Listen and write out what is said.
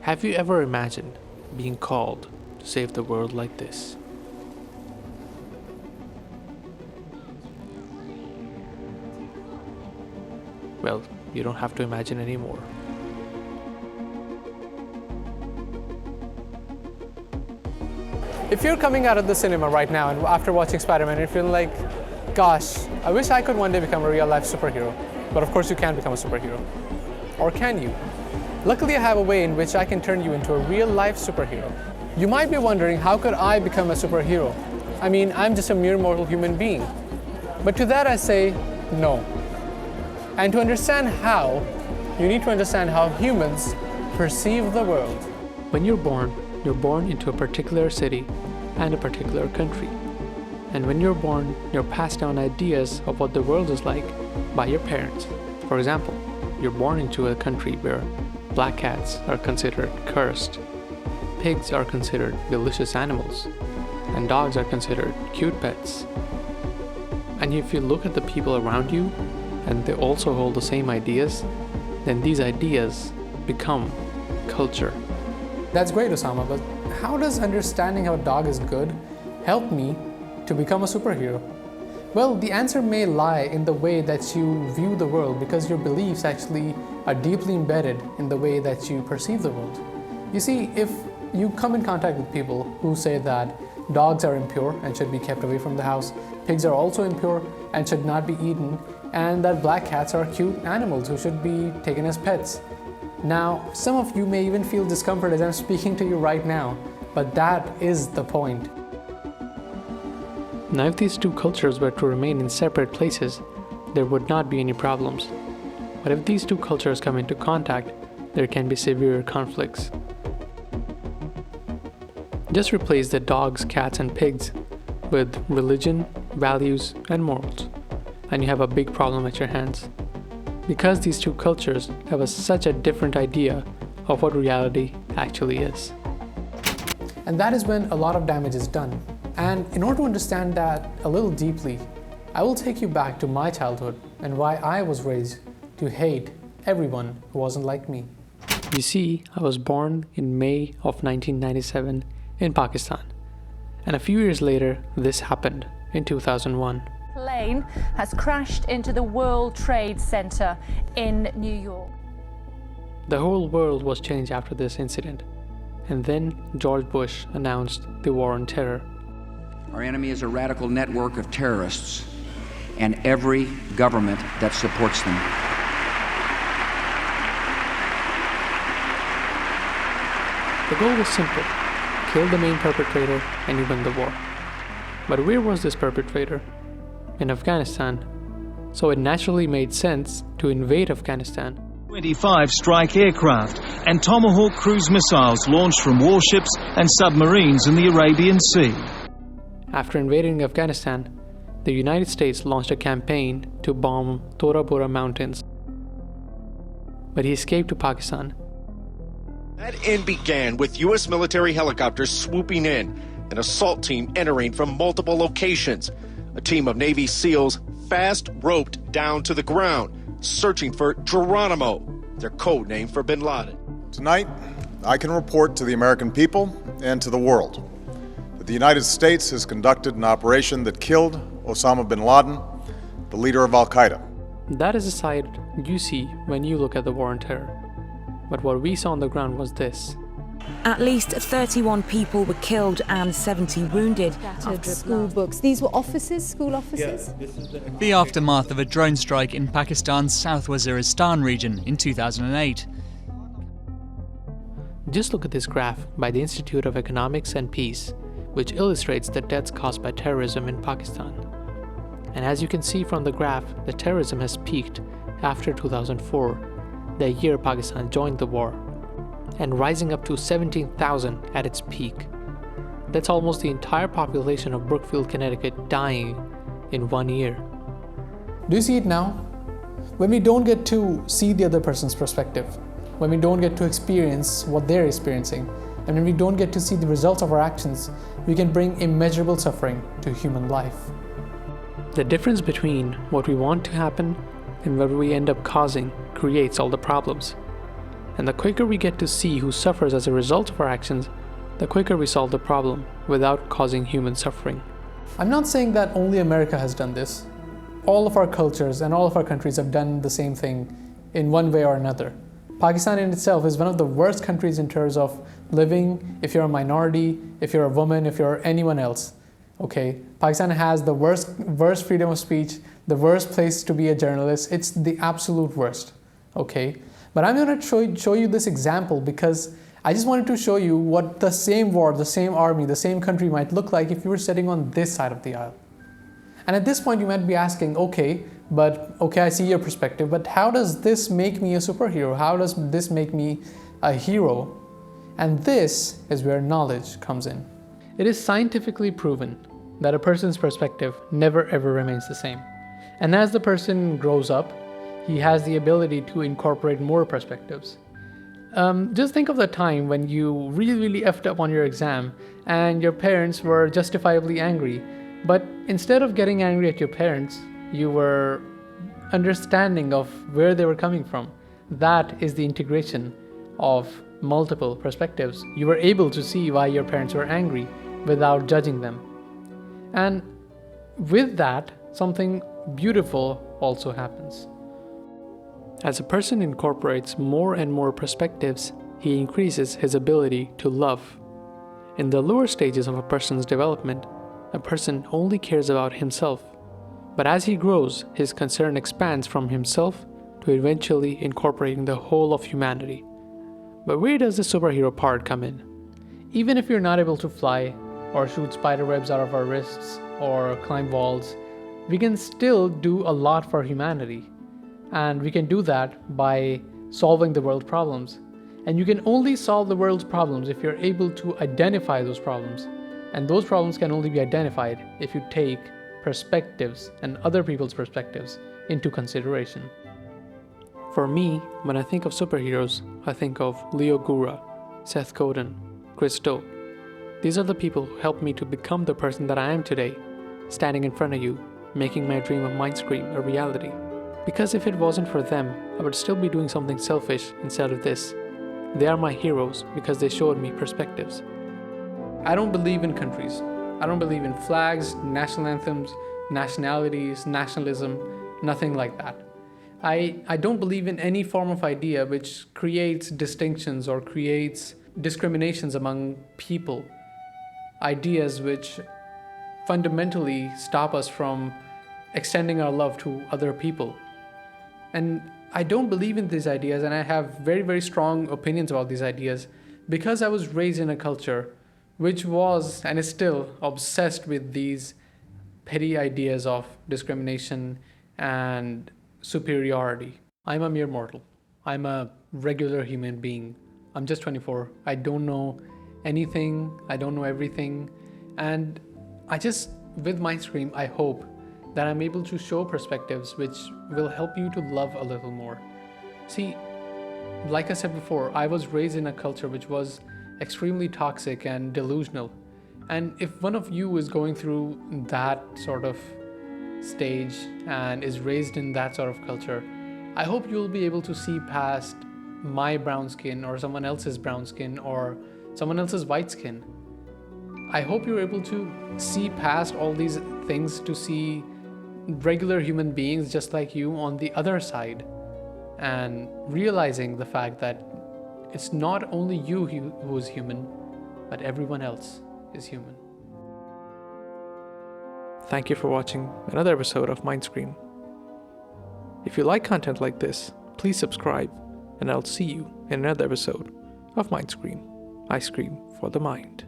Have you ever imagined being called to save the world like this? Well, you don't have to imagine anymore. If you're coming out of the cinema right now and after watching Spider-Man, you're feeling like, gosh, I wish I could one day become a real-life superhero. But of course you can't become a superhero. Or can you? Luckily, I have a way in which I can turn you into a real-life superhero. You might be wondering, how could I become a superhero? I mean, I'm just a mere mortal human being. But to that I say, no. And to understand how, you need to understand how humans perceive the world. When you're born into a particular city and a particular country. And when you're born, you're passed down ideas of what the world is like by your parents. For example, you're born into a country where black cats are considered cursed, pigs are considered delicious animals, and dogs are considered cute pets. And if you look at the people around you, and they also hold the same ideas, then these ideas become culture. That's great, Osama, but how does understanding how a dog is good help me to become a superhero? Well, the answer may lie in the way that you view the world, because your beliefs actually are deeply embedded in the way that you perceive the world. You see, if you come in contact with people who say that dogs are impure and should be kept away from the house, pigs are also impure and should not be eaten, and that black cats are cute animals who should be taken as pets. Now, some of you may even feel discomfort as I'm speaking to you right now, but that is the point. Now, if these two cultures were to remain in separate places, there would not be any problems. But if these two cultures come into contact, there can be severe conflicts. Just replace the dogs, cats, and pigs with religion, values, and morals, and you have a big problem at your hands. Because these two cultures have such a different idea of what reality actually is. And that is when a lot of damage is done. And in order to understand that a little deeply, I will take you back to my childhood and why I was raised to hate everyone who wasn't like me. You see, I was born in May of 1997 in Pakistan. And a few years later, this happened in 2001. Plane has crashed into the World Trade Center in New York. The whole world was changed after this incident. And then George Bush announced the war on terror. Our enemy is a radical network of terrorists and every government that supports them. The goal was simple: kill the main perpetrator and you win the war. But where was this perpetrator? In Afghanistan. So it naturally made sense to invade Afghanistan. 25 strike aircraft and Tomahawk cruise missiles launched from warships and submarines in the Arabian Sea. After invading Afghanistan, the United States launched a campaign to bomb Tora Bora mountains. But he escaped to Pakistan. That end began with U.S. military helicopters swooping in, an assault team entering from multiple locations. A team of Navy SEALs fast roped down to the ground, searching for Geronimo, their code name for bin Laden. Tonight, I can report to the American people and to the world that the United States has conducted an operation that killed Osama bin Laden, the leader of Al-Qaeda. That is the side you see when you look at the war on terror. But what we saw on the ground was this. At least 31 people were killed and 70 wounded. School books. These were officers, school officers? The aftermath of a drone strike in Pakistan's South Waziristan region in 2008. Just look at this graph by the Institute of Economics and Peace, which illustrates the deaths caused by terrorism in Pakistan. And as you can see from the graph, the terrorism has peaked after 2004, the year Pakistan joined the war, and rising up to 17,000 at its peak. That's almost the entire population of Brookfield, Connecticut dying in 1 year. Do you see it now? When we don't get to see the other person's perspective, when we don't get to experience what they're experiencing, and when we don't get to see the results of our actions, we can bring immeasurable suffering to human life. The difference between what we want to happen and what we end up causing creates all the problems. And the quicker we get to see who suffers as a result of our actions, the quicker we solve the problem without causing human suffering. I'm not saying that only America has done this. All of our cultures and all of our countries have done the same thing in one way or another. Pakistan in itself is one of the worst countries in terms of living if you're a minority, if you're a woman, if you're anyone else. Okay, Pakistan has the worst freedom of speech, the worst place to be a journalist. It's the absolute worst. Okay, but I'm going to show you this example because I just wanted to show you what the same war, the same army, the same country might look like if you were sitting on this side of the aisle. And at this point you might be asking, okay, I see your perspective, but how does this make me a superhero? How does this make me a hero? And this is where knowledge comes in. It is scientifically proven that a person's perspective never ever remains the same. And as the person grows up, he has the ability to incorporate more perspectives. Just think of the time when you really effed up on your exam and your parents were justifiably angry. But instead of getting angry at your parents, you were understanding of where they were coming from. That is the integration of multiple perspectives. You were able to see why your parents were angry without judging them. And with that, something beautiful also happens. As a person incorporates more and more perspectives, he increases his ability to love. In the lower stages of a person's development, a person only cares about himself. But as he grows, his concern expands from himself to eventually incorporating the whole of humanity. But where does the superhero part come in? Even if you're not able to fly, or shoot spider webs out of our wrists, or climb walls, we can still do a lot for humanity. And we can do that by solving the world's problems. And you can only solve the world's problems if you're able to identify those problems. And those problems can only be identified if you take perspectives and other people's perspectives into consideration. For me, when I think of superheroes, I think of Leo Gura, Seth Godin, Chris Do. These are the people who helped me to become the person that I am today, standing in front of you, making my dream of Mindscream a reality. Because if it wasn't for them, I would still be doing something selfish instead of this. They are my heroes because they showed me perspectives. I don't believe in countries. I don't believe in flags, national anthems, nationalities, nationalism, nothing like that. I don't believe in any form of idea which creates distinctions or creates discriminations among people. Ideas which fundamentally stop us from extending our love to other people. And I don't believe in these ideas, and I have very strong opinions about these ideas because I was raised in a culture which was and is still obsessed with these petty ideas of discrimination and superiority. I'm a mere mortal. I'm a regular human being. I'm just 24. I don't know anything. I don't know everything. And with Mindscream, I hope that I'm able to show perspectives which will help you to love a little more. See, like I said before, I was raised in a culture which was extremely toxic and delusional. And if one of you is going through that sort of stage and is raised in that sort of culture, I hope you'll be able to see past my brown skin or someone else's brown skin or someone else's white skin. I hope you're able to see past all these things to see regular human beings just like you on the other side, and realizing the fact that it's not only you who is human, but everyone else is human. Thank you for watching another episode of Mindscream. If you like content like this, please subscribe, and I'll see you in another episode of Mindscream. I scream for the mind.